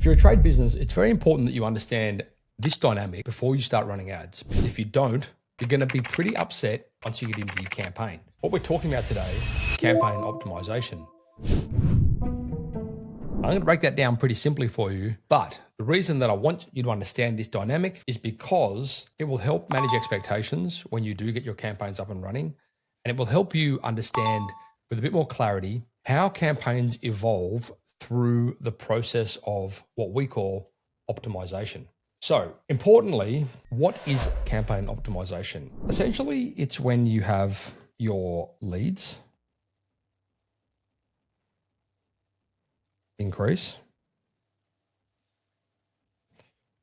you're a trade business, it's very important that you understand this dynamic before you start running ads. Because if you don't, you're going to be pretty upset once you get into your campaign. What we're talking about today is campaign optimization. I'm going to break that down pretty simply for you, but the reason that I want you to understand this dynamic is because it will help manage expectations when you do get your campaigns up and running, and it will help you understand with a bit more clarity how campaigns evolve through the process of what we call optimization. So importantly, what is campaign optimization? Essentially, it's when you have your leads increase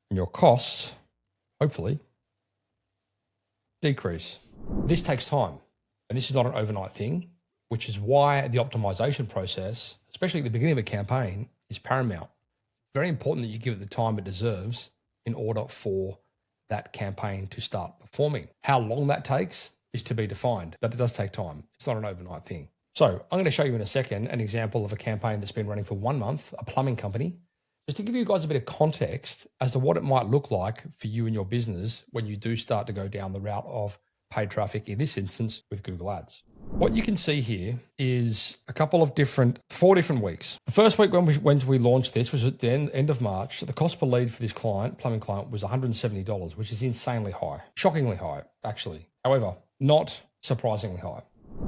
and your costs, hopefully, decrease. This takes time, and this is not an overnight thing, which is why the optimization process, especially at the beginning of a campaign, is paramount. Very important that you give it the time it deserves in order for that campaign to start performing. How long that takes is to be defined, but it does take time. It's not an overnight thing. So I'm going to show you in a second an example of a campaign that's been running for 1 month, a plumbing company, just to give you guys a bit of context as to what it might look like for you and your business when you do start to go down the route of paid traffic, in this instance with Google Ads. What you can see here is a couple of 4 different weeks. The first week when we launched this was at the end of March. The cost per lead for this plumbing client, was $170, which is insanely high, shockingly high, actually. However, not surprisingly high.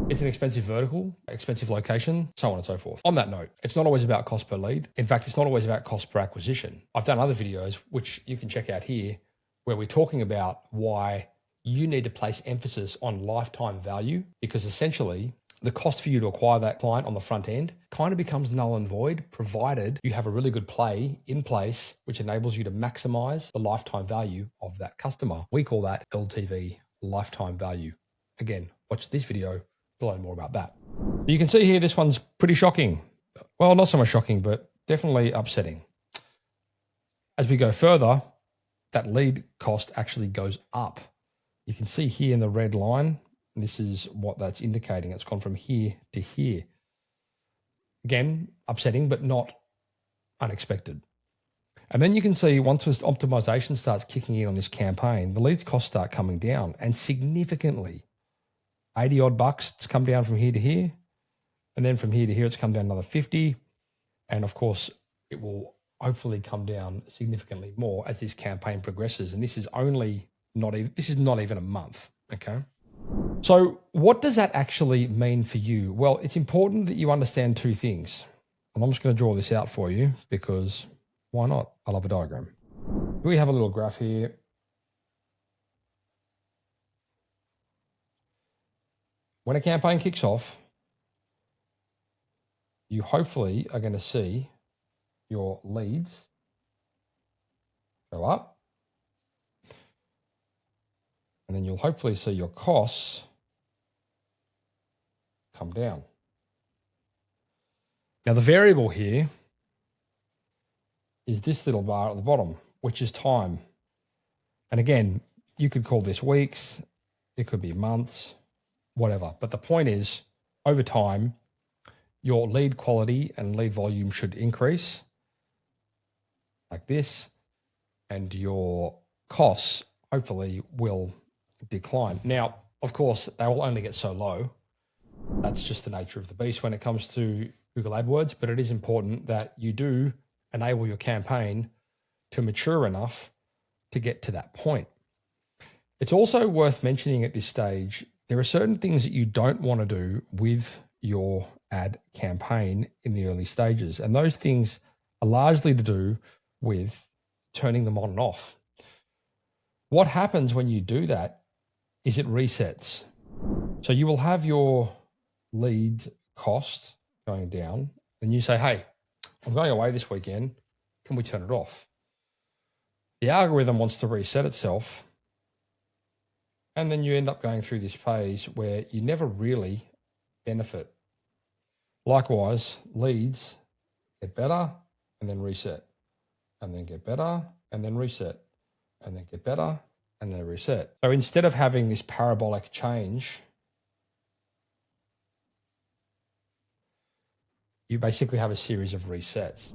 It's an expensive vertical, expensive location, so on and so forth. On that note, it's not always about cost per lead. In fact, it's not always about cost per acquisition. I've done other videos, which you can check out here, where we're talking about why you need to place emphasis on lifetime value, because essentially the cost for you to acquire that client on the front end kind of becomes null and void, provided you have a really good play in place, which enables you to maximize the lifetime value of that customer. We call that LTV, lifetime value. Again, watch this video to learn more about that. You can see here, this one's pretty shocking. Well, not so much shocking, but definitely upsetting. As we go further, that lead cost actually goes up. You can see here in the red line, this is what that's indicating. It's gone from here to here. Again, upsetting, but not unexpected. And then you can see once this optimization starts kicking in on this campaign, the leads costs start coming down, and significantly. 80 odd bucks, it's come down from here to here. And then from here to here, it's come down another 50. And of course, it will hopefully come down significantly more as this campaign progresses. And this is not even a month, okay? So what does that actually mean for you? Well, it's important that you understand 2 things. And I'm just going to draw this out for you because why not? I love a diagram. We have a little graph here. When a campaign kicks off, you hopefully are going to see your leads go up. And then you'll hopefully see your costs come down. Now, the variable here is this little bar at the bottom, which is time. And again, you could call this weeks, it could be months, whatever. But the point is, over time, your lead quality and lead volume should increase like this, and your costs hopefully will decline. Now, of course, they will only get so low. That's just the nature of the beast when it comes to Google AdWords, but it is important that you do enable your campaign to mature enough to get to that point. It's also worth mentioning at this stage, there are certain things that you don't want to do with your ad campaign in the early stages. And those things are largely to do with turning them on and off. What happens when you do that is it resets. So you will have your lead cost going down, and you say, hey, I'm going away this weekend. Can we turn it off? The algorithm wants to reset itself. And then you end up going through this phase where you never really benefit. Likewise, leads get better and then reset, and then get better and then reset, and then get better and then reset. So instead of having this parabolic change, you basically have a series of resets,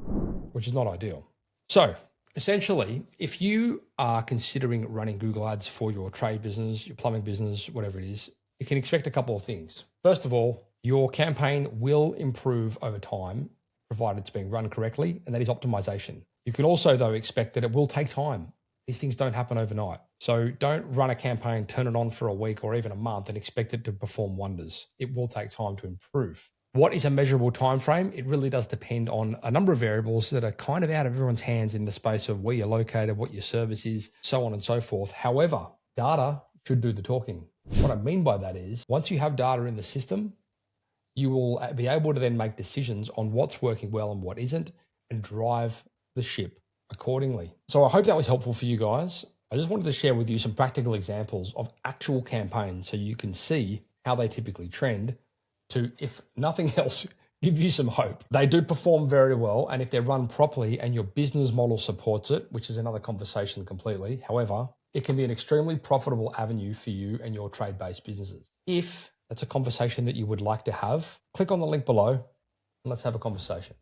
which is not ideal. So essentially, if you are considering running Google Ads for your trade business, your plumbing business, whatever it is, you can expect a couple of things. First of all, your campaign will improve over time, provided it's being run correctly, and that is optimization. You can also, though, expect that it will take time. These things don't happen overnight. So don't run a campaign, turn it on for a week or even a month and expect it to perform wonders. It will take time to improve. What is a measurable time frame? It really does depend on a number of variables that are kind of out of everyone's hands in the space of where you're located, what your service is, so on and so forth. However, data should do the talking. What I mean by that is once you have data in the system, you will be able to then make decisions on what's working well and what isn't and drive the ship accordingly. So I hope that was helpful for you guys. I just wanted to share with you some practical examples of actual campaigns so you can see how they typically trend to, if nothing else, give you some hope. They do perform very well, and if they're run properly and your business model supports it, which is another conversation completely, however, it can be an extremely profitable avenue for you and your trade-based businesses. If that's a conversation that you would like to have, click on the link below and let's have a conversation.